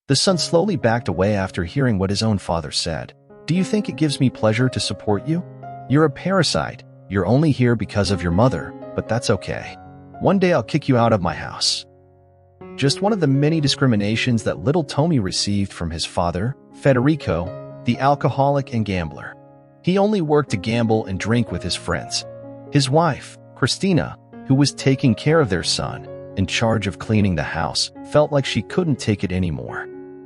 The son slowly backed away after hearing what his own father said. "Do you think it gives me pleasure to support you? You're a parasite. You're only here because of your mother, but that's okay. One day I'll kick you out of my house." Just one of the many discriminations that little Tommy received from his father, Federico, the alcoholic and gambler. He only worked to gamble and drink with his friends. His wife, Christina, who was taking care of their son, in charge of cleaning the house, felt like she couldn't take it anymore.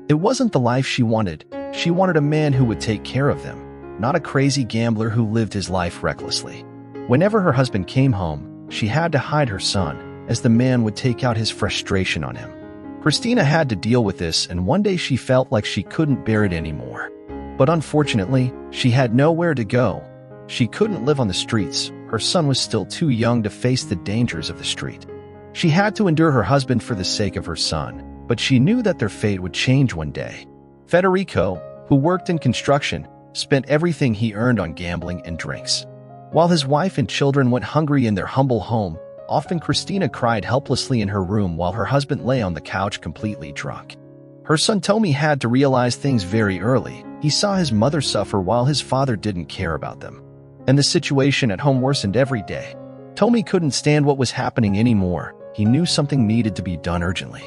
It wasn't the life she wanted. She wanted a man who would take care of them, not a crazy gambler who lived his life recklessly. Whenever her husband came home, she had to hide her son, as the man would take out his frustration on him. Christina had to deal with this, and one day she felt like she couldn't bear it anymore. But unfortunately, she had nowhere to go. She couldn't live on the streets. Her son was still too young to face the dangers of the street. She had to endure her husband for the sake of her son, but she knew that their fate would change one day. Federico, who worked in construction, spent everything he earned on gambling and drinks. While his wife and children went hungry in their humble home, often Christina cried helplessly in her room while her husband lay on the couch completely drunk. Her son Tommy had to realize things very early. He saw his mother suffer while his father didn't care about them. And the situation at home worsened every day. Tommy couldn't stand what was happening anymore. He knew something needed to be done urgently.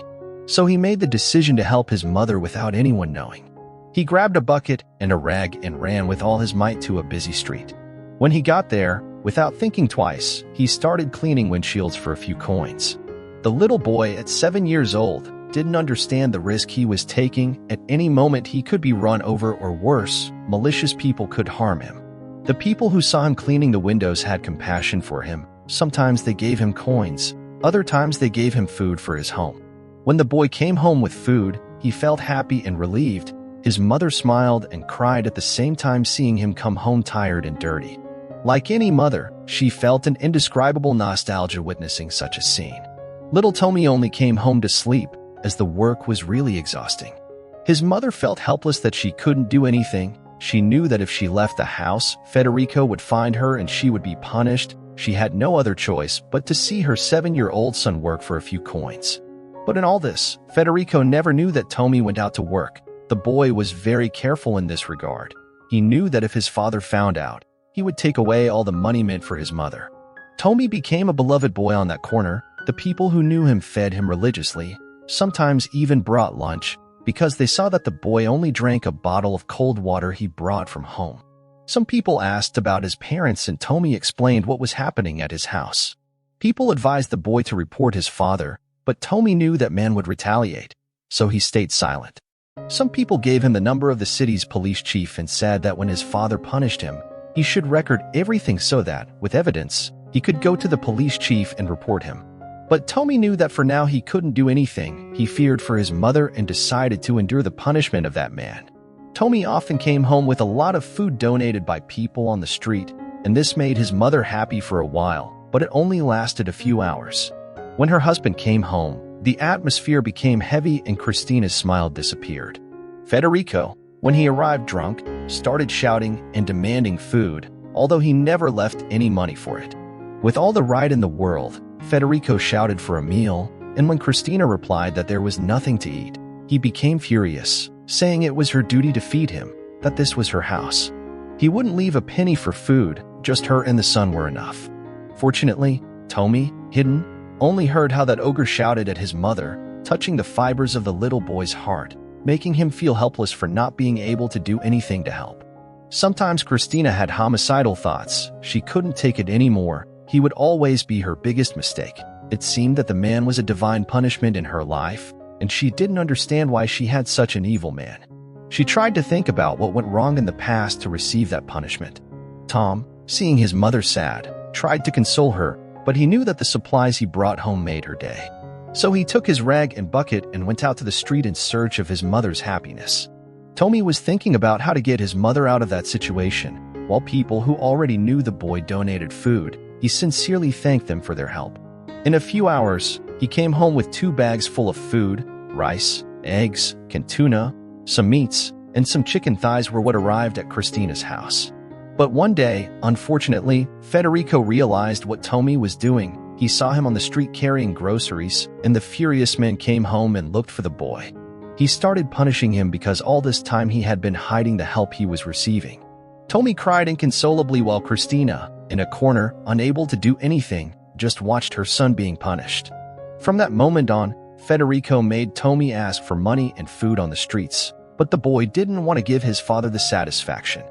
So he made the decision to help his mother without anyone knowing. He grabbed a bucket and a rag and ran with all his might to a busy street. When he got there, without thinking twice, he started cleaning windshields for a few coins. The little boy at 7 years old didn't understand the risk he was taking. At any moment he could be run over, or worse, malicious people could harm him. The people who saw him cleaning the windows had compassion for him. Sometimes they gave him coins, other times they gave him food for his home. When the boy came home with food, he felt happy and relieved. His mother smiled and cried at the same time seeing him come home tired and dirty. Like any mother, she felt an indescribable nostalgia witnessing such a scene. Little Tommy only came home to sleep, as the work was really exhausting. His mother felt helpless that she couldn't do anything. She knew that if she left the house, Federico would find her and she would be punished. She had no other choice but to see her 7-year-old son work for a few coins. But in all this, Federico never knew that Tommy went out to work. The boy was very careful in this regard. He knew that if his father found out, he would take away all the money meant for his mother. Tommy became a beloved boy on that corner. The people who knew him fed him religiously, sometimes even brought lunch, because they saw that the boy only drank a bottle of cold water he brought from home. Some people asked about his parents and Tommy explained what was happening at his house. People advised the boy to report his father, but Tommy knew that man would retaliate, so he stayed silent. Some people gave him the number of the city's police chief and said that when his father punished him, he should record everything so that, with evidence, he could go to the police chief and report him. But Tommy knew that for now he couldn't do anything. He feared for his mother and decided to endure the punishment of that man. Tommy often came home with a lot of food donated by people on the street, and this made his mother happy for a while, but it only lasted a few hours. When her husband came home, the atmosphere became heavy and Christina's smile disappeared. Federico, when he arrived drunk, started shouting and demanding food, although he never left any money for it. With all the right in the world, Federico shouted for a meal, and when Christina replied that there was nothing to eat, he became furious, saying it was her duty to feed him, that this was her house. He wouldn't leave a penny for food, just her and the son were enough. Fortunately, Tommy, hidden, only heard how that ogre shouted at his mother, touching the fibers of the little boy's heart, making him feel helpless for not being able to do anything to help. Sometimes Christina had homicidal thoughts. She couldn't take it anymore. He would always be her biggest mistake. It seemed that the man was a divine punishment in her life, and she didn't understand why she had such an evil man. She tried to think about what went wrong in the past to receive that punishment. Tom, seeing his mother sad, tried to console her, but he knew that the supplies he brought home made her day. So he took his rag and bucket and went out to the street in search of his mother's happiness. Tommy was thinking about how to get his mother out of that situation. While people who already knew the boy donated food, he sincerely thanked them for their help. In a few hours, he came home with 2 bags full of food. Rice, eggs, canned tuna, some meats, and some chicken thighs were what arrived at Christina's house. But one day, unfortunately, Federico realized what Tommy was doing. He saw him on the street carrying groceries, and the furious man came home and looked for the boy. He started punishing him because all this time he had been hiding the help he was receiving. Tommy cried inconsolably while Christina, in a corner, unable to do anything, just watched her son being punished. From that moment on, Federico made Tommy ask for money and food on the streets, but the boy didn't want to give his father the satisfaction.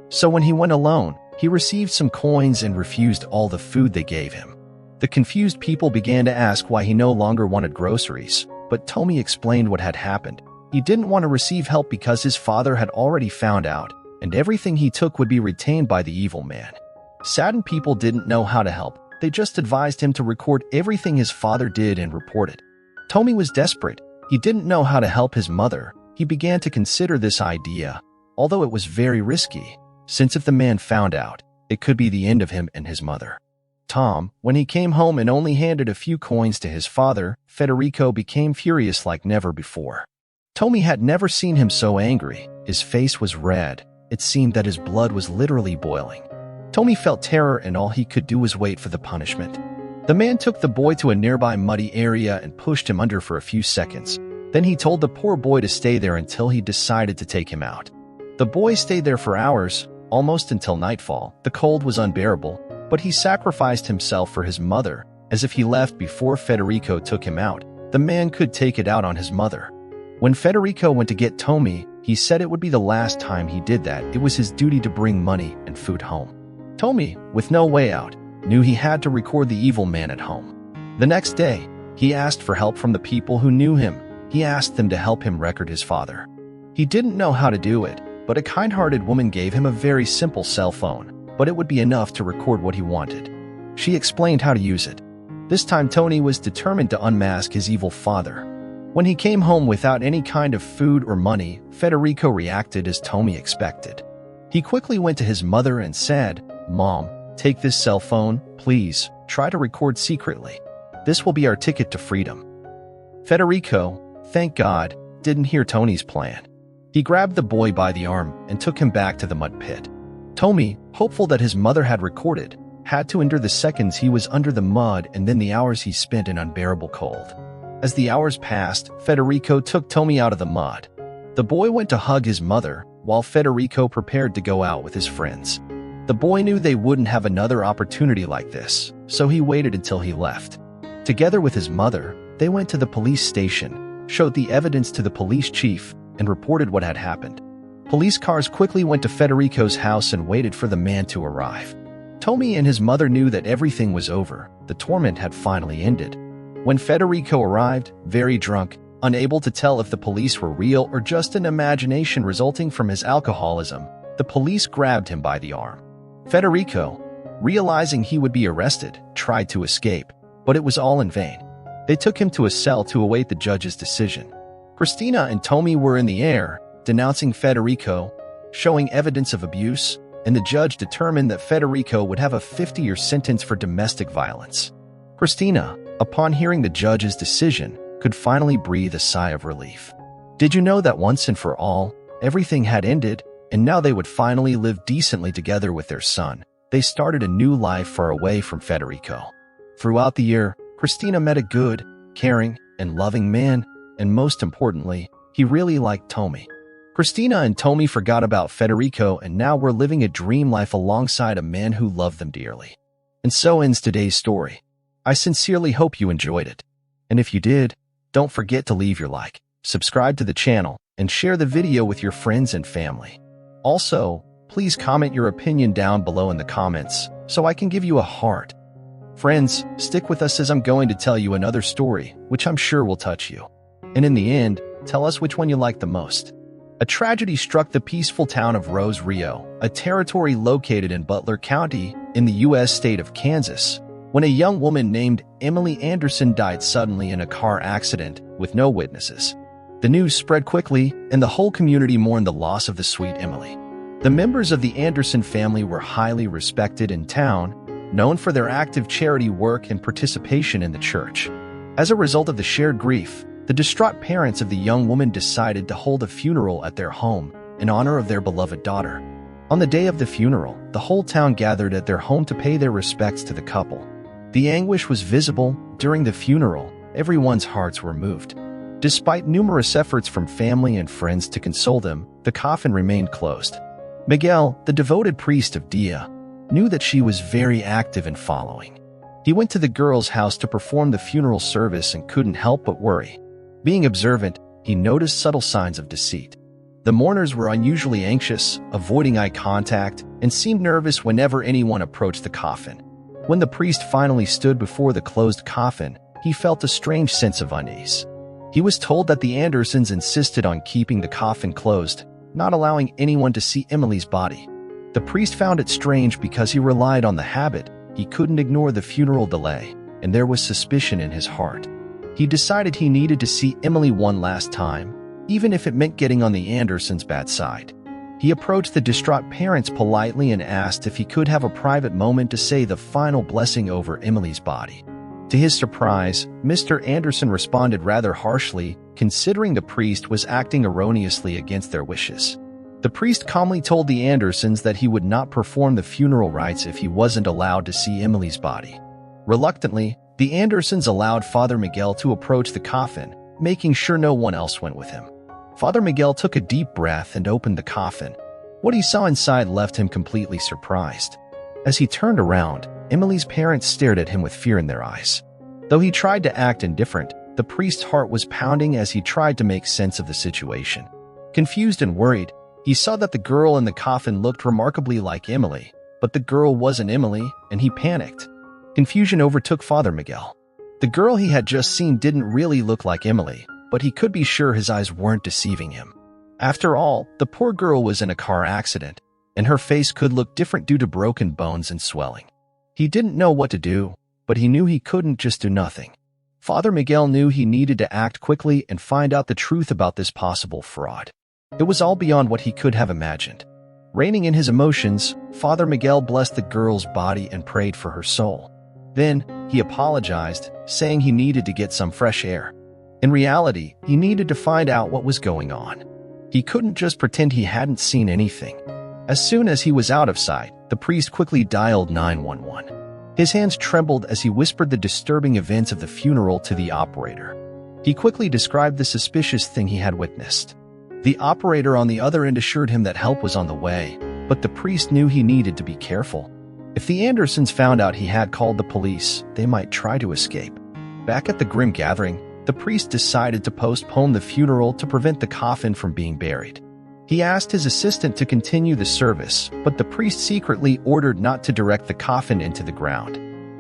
So when he went alone, he received some coins and refused all the food they gave him. The confused people began to ask why he no longer wanted groceries, but Tommy explained what had happened. He didn't want to receive help because his father had already found out, and everything he took would be retained by the evil man. Saddened people didn't know how to help. They just advised him to record everything his father did and report it. Tommy was desperate. He didn't know how to help his mother. He began to consider this idea, although it was very risky, since if the man found out, it could be the end of him and his mother. Tom, when he came home and only handed a few coins to his father, Federico became furious like never before. Tommy had never seen him so angry. His face was red. It seemed that his blood was literally boiling. Tommy felt terror and all he could do was wait for the punishment. The man took the boy to a nearby muddy area and pushed him under for a few seconds. Then he told the poor boy to stay there until he decided to take him out. The boy stayed there for hours, almost until nightfall. The cold was unbearable, but he sacrificed himself for his mother, as if he left before Federico took him out. The man could take it out on his mother. When Federico went to get Tommy, he said it would be the last time he did that. It was his duty to bring money and food home. Tommy, with no way out, knew he had to record the evil man at home. The next day, he asked for help from the people who knew him. He asked them to help him record his father. He didn't know how to do it, but a kind-hearted woman gave him a very simple cell phone, but it would be enough to record what he wanted. She explained how to use it. This time Tony was determined to unmask his evil father. When he came home without any kind of food or money, Federico reacted as Tommy expected. He quickly went to his mother and said, "Mom, take this cell phone, please, try to record secretly. This will be our ticket to freedom." Federico, thank God, didn't hear Tony's plan. He grabbed the boy by the arm and took him back to the mud pit. Tommy, hopeful that his mother had recorded, had to endure the seconds he was under the mud and then the hours he spent in unbearable cold. As the hours passed, Federico took Tommy out of the mud. The boy went to hug his mother, while Federico prepared to go out with his friends. The boy knew they wouldn't have another opportunity like this, so he waited until he left. Together with his mother, they went to the police station, showed the evidence to the police chief, and reported what had happened. Police cars quickly went to Federico's house and waited for the man to arrive. Tommy and his mother knew that everything was over. The torment had finally ended. When Federico arrived, very drunk, unable to tell if the police were real or just an imagination resulting from his alcoholism, the police grabbed him by the arm. Federico, realizing he would be arrested, tried to escape, but it was all in vain. They took him to a cell to await the judge's decision. Christina and Tommy were in the air, denouncing Federico, showing evidence of abuse, and the judge determined that Federico would have a 50-year sentence for domestic violence. Christina, upon hearing the judge's decision, could finally breathe a sigh of relief. Did you know that once and for all, everything had ended, and now they would finally live decently together with their son? They started a new life far away from Federico. Throughout the year, Christina met a good, caring, and loving man, and most importantly, he really liked Tommy. Christina and Tommy forgot about Federico and now were living a dream life alongside a man who loved them dearly. And so ends today's story. I sincerely hope you enjoyed it. And if you did, don't forget to leave your like, subscribe to the channel, and share the video with your friends and family. Also, please comment your opinion down below in the comments so I can give you a heart. Friends, stick with us as I'm going to tell you another story, which I'm sure will touch you. And in the end, tell us which one you like the most. A tragedy struck the peaceful town of Rose Rio, a territory located in Butler County in the U.S. state of Kansas, when a young woman named Emily Anderson died suddenly in a car accident with no witnesses. The news spread quickly, and the whole community mourned the loss of the sweet Emily. The members of the Anderson family were highly respected in town, known for their active charity work and participation in the church. As a result of the shared grief, the distraught parents of the young woman decided to hold a funeral at their home in honor of their beloved daughter. On the day of the funeral, the whole town gathered at their home to pay their respects to the couple. The anguish was visible during the funeral. Everyone's hearts were moved. Despite numerous efforts from family and friends to console them, the coffin remained closed. Miguel, the devoted priest of Dia, knew that she was very active in following. He went to the girl's house to perform the funeral service and couldn't help but worry. Being observant, he noticed subtle signs of deceit. The mourners were unusually anxious, avoiding eye contact, and seemed nervous whenever anyone approached the coffin. When the priest finally stood before the closed coffin, he felt a strange sense of unease. He was told that the Andersons insisted on keeping the coffin closed, not allowing anyone to see Emily's body. The priest found it strange because he relied on the habit. He couldn't ignore the funeral delay, and there was suspicion in his heart. He decided he needed to see Emily one last time, even if it meant getting on the Andersons' bad side. He approached the distraught parents politely and asked if he could have a private moment to say the final blessing over Emily's body. To his surprise, Mr. Anderson responded rather harshly, considering the priest was acting erroneously against their wishes. The priest calmly told the Andersons that he would not perform the funeral rites if he wasn't allowed to see Emily's body. Reluctantly, the Andersons allowed Father Miguel to approach the coffin, making sure no one else went with him. Father Miguel took a deep breath and opened the coffin. What he saw inside left him completely surprised. As he turned around, Emily's parents stared at him with fear in their eyes. Though he tried to act indifferent, the priest's heart was pounding as he tried to make sense of the situation. Confused and worried, he saw that the girl in the coffin looked remarkably like Emily, but the girl wasn't Emily, and he panicked. Confusion overtook Father Miguel. The girl he had just seen didn't really look like Emily, but he could be sure his eyes weren't deceiving him. After all, the poor girl was in a car accident, and her face could look different due to broken bones and swelling. He didn't know what to do, but he knew he couldn't just do nothing. Father Miguel knew he needed to act quickly and find out the truth about this possible fraud. It was all beyond what he could have imagined. Reining in his emotions, Father Miguel blessed the girl's body and prayed for her soul. Then, he apologized, saying he needed to get some fresh air. In reality, he needed to find out what was going on. He couldn't just pretend he hadn't seen anything. As soon as he was out of sight, the priest quickly dialed 911. His hands trembled as he whispered the disturbing events of the funeral to the operator. He quickly described the suspicious thing he had witnessed. The operator on the other end assured him that help was on the way, but the priest knew he needed to be careful. If the Andersons found out he had called the police, they might try to escape. Back at the grim gathering, the priest decided to postpone the funeral to prevent the coffin from being buried. He asked his assistant to continue the service, but the priest secretly ordered not to direct the coffin into the ground.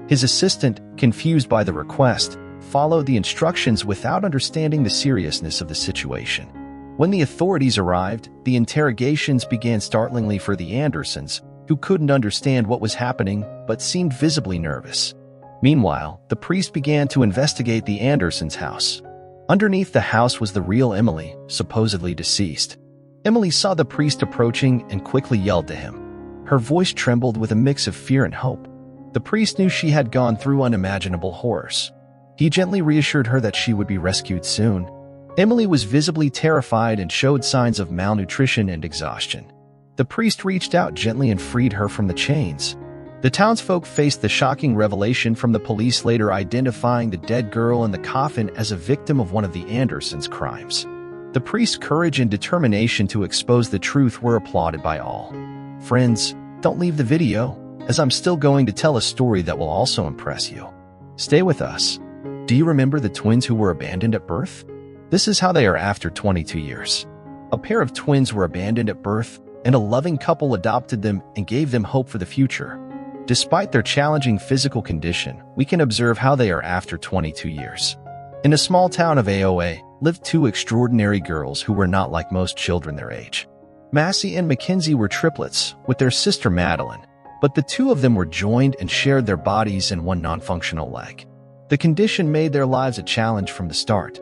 His assistant, confused by the request, followed the instructions without understanding the seriousness of the situation. When the authorities arrived, the interrogations began startlingly for the Andersons, who couldn't understand what was happening but seemed visibly nervous. Meanwhile, the priest began to investigate the Andersons' house. Underneath the house was the real Emily, supposedly deceased. Emily saw the priest approaching and quickly yelled to him. Her voice trembled with a mix of fear and hope. The priest knew she had gone through unimaginable horrors. He gently reassured her that she would be rescued soon. Emily was visibly terrified and showed signs of malnutrition and exhaustion. The priest reached out gently and freed her from the chains. The townsfolk faced the shocking revelation from the police, later identifying the dead girl in the coffin as a victim of one of the Andersons' crimes. The priest's courage and determination to expose the truth were applauded by all. Friends, don't leave the video, as I'm still going to tell a story that will also impress you. Stay with us. Do you remember the twins who were abandoned at birth? This is how they are after 22 years. A pair of twins were abandoned at birth, and a loving couple adopted them and gave them hope for the future. Despite their challenging physical condition, we can observe how they are after 22 years. In a small town of AOA lived two extraordinary girls who were not like most children their age. Massey and Mackenzie were triplets, with their sister Madeline, but the two of them were joined and shared their bodies and one non-functional leg. The condition made their lives a challenge from the start.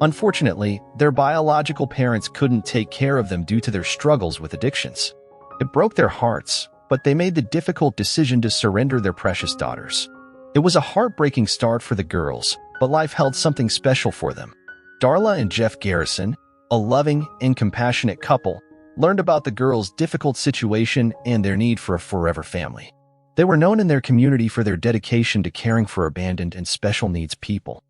Unfortunately, their biological parents couldn't take care of them due to their struggles with addictions. It broke their hearts, but they made the difficult decision to surrender their precious daughters. It was a heartbreaking start for the girls, but life held something special for them. Darla and Jeff Garrison, a loving and compassionate couple, learned about the girls' difficult situation and their need for a forever family. They were known in their community for their dedication to caring for abandoned and special needs people.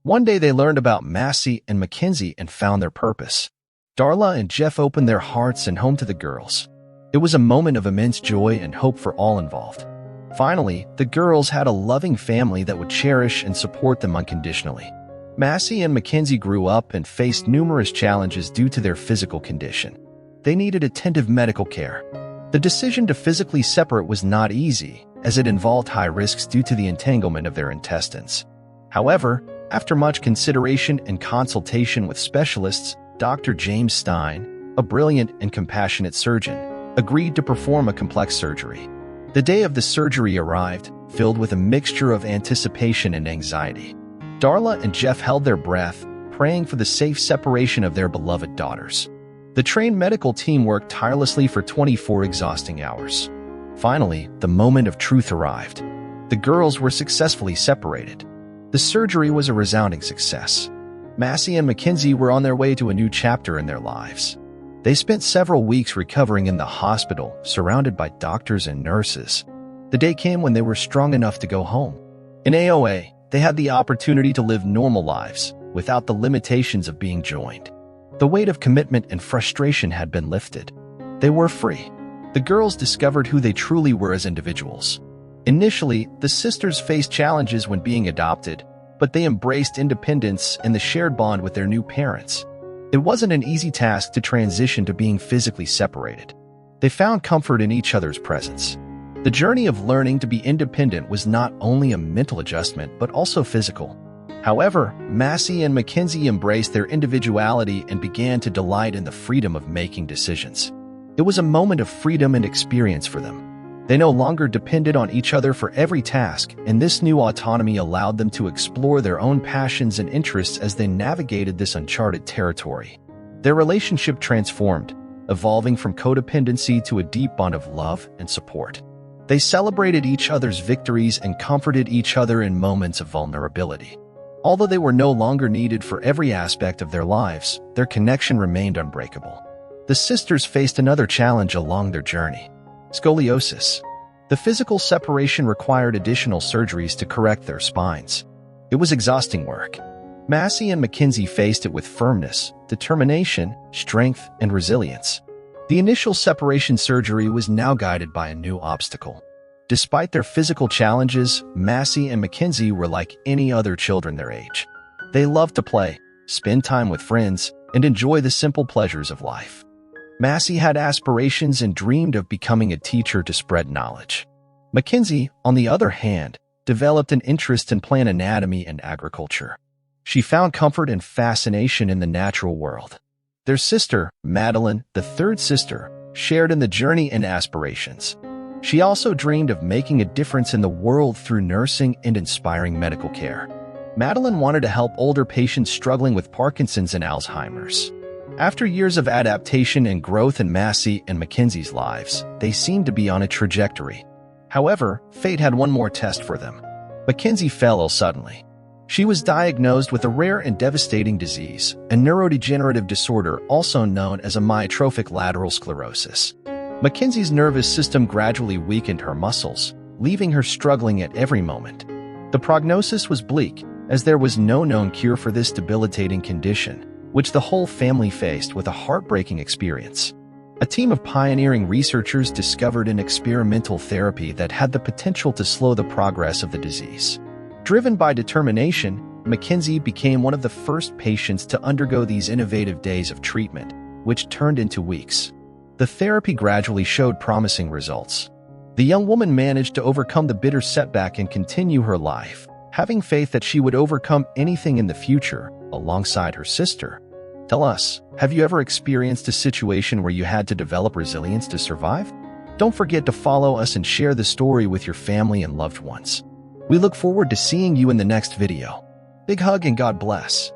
One day they learned about Massey and Mackenzie and found their purpose. Darla and Jeff opened their hearts and home to the girls. It was a moment of immense joy and hope for all involved. Finally, the girls had a loving family that would cherish and support them unconditionally. Massey and Mackenzie grew up and faced numerous challenges due to their physical condition. They needed attentive medical care. The decision to physically separate was not easy, as it involved high risks due to the entanglement of their intestines. However, after much consideration and consultation with specialists, Dr. James Stein, a brilliant and compassionate surgeon, agreed to perform a complex surgery. The day of the surgery arrived, filled with a mixture of anticipation and anxiety. Darla and Jeff held their breath, praying for the safe separation of their beloved daughters. The trained medical team worked tirelessly for 24 exhausting hours. Finally, the moment of truth arrived. The girls were successfully separated. The surgery was a resounding success. Massey and Mackenzie were on their way to a new chapter in their lives. They spent several weeks recovering in the hospital, surrounded by doctors and nurses. The day came when they were strong enough to go home. In AOA, they had the opportunity to live normal lives, without the limitations of being joined. The weight of commitment and frustration had been lifted. They were free. The girls discovered who they truly were as individuals. Initially, the sisters faced challenges when being adopted, but they embraced independence and the shared bond with their new parents. It wasn't an easy task to transition to being physically separated. They found comfort in each other's presence. The journey of learning to be independent was not only a mental adjustment but also physical. However, Massey and Mackenzie embraced their individuality and began to delight in the freedom of making decisions. It was a moment of freedom and experience for them. They no longer depended on each other for every task, and this new autonomy allowed them to explore their own passions and interests as they navigated this uncharted territory. Their relationship transformed, evolving from codependency to a deep bond of love and support. They celebrated each other's victories and comforted each other in moments of vulnerability. Although they were no longer needed for every aspect of their lives, their connection remained unbreakable. The sisters faced another challenge along their journey: scoliosis. The physical separation required additional surgeries to correct their spines. It was exhausting work. Massey and Mackenzie faced it with firmness, determination, strength, and resilience. The initial separation surgery was now guided by a new obstacle. Despite their physical challenges, Massey and Mackenzie were like any other children their age. They loved to play, spend time with friends, and enjoy the simple pleasures of life. Massey had aspirations and dreamed of becoming a teacher to spread knowledge. Mackenzie, on the other hand, developed an interest in plant anatomy and agriculture. She found comfort and fascination in the natural world. Their sister, Madeline, the third sister, shared in the journey and aspirations. She also dreamed of making a difference in the world through nursing and inspiring medical care. Madeline wanted to help older patients struggling with Parkinson's and Alzheimer's. After years of adaptation and growth in Massey and Mackenzie's lives, they seemed to be on a trajectory. However, fate had one more test for them. Mackenzie fell ill suddenly. She was diagnosed with a rare and devastating disease, a neurodegenerative disorder also known as amyotrophic lateral sclerosis. Mackenzie's nervous system gradually weakened her muscles, leaving her struggling at every moment. The prognosis was bleak, as there was no known cure for this debilitating condition, which the whole family faced with a heartbreaking experience. A team of pioneering researchers discovered an experimental therapy that had the potential to slow the progress of the disease. Driven by determination, Mackenzie became one of the first patients to undergo these innovative days of treatment, which turned into weeks. The therapy gradually showed promising results. The young woman managed to overcome the bitter setback and continue her life, having faith that she would overcome anything in the future, alongside her sister. Tell us, have you ever experienced a situation where you had to develop resilience to survive? Don't forget to follow us and share the story with your family and loved ones. We look forward to seeing you in the next video. Big hug and God bless.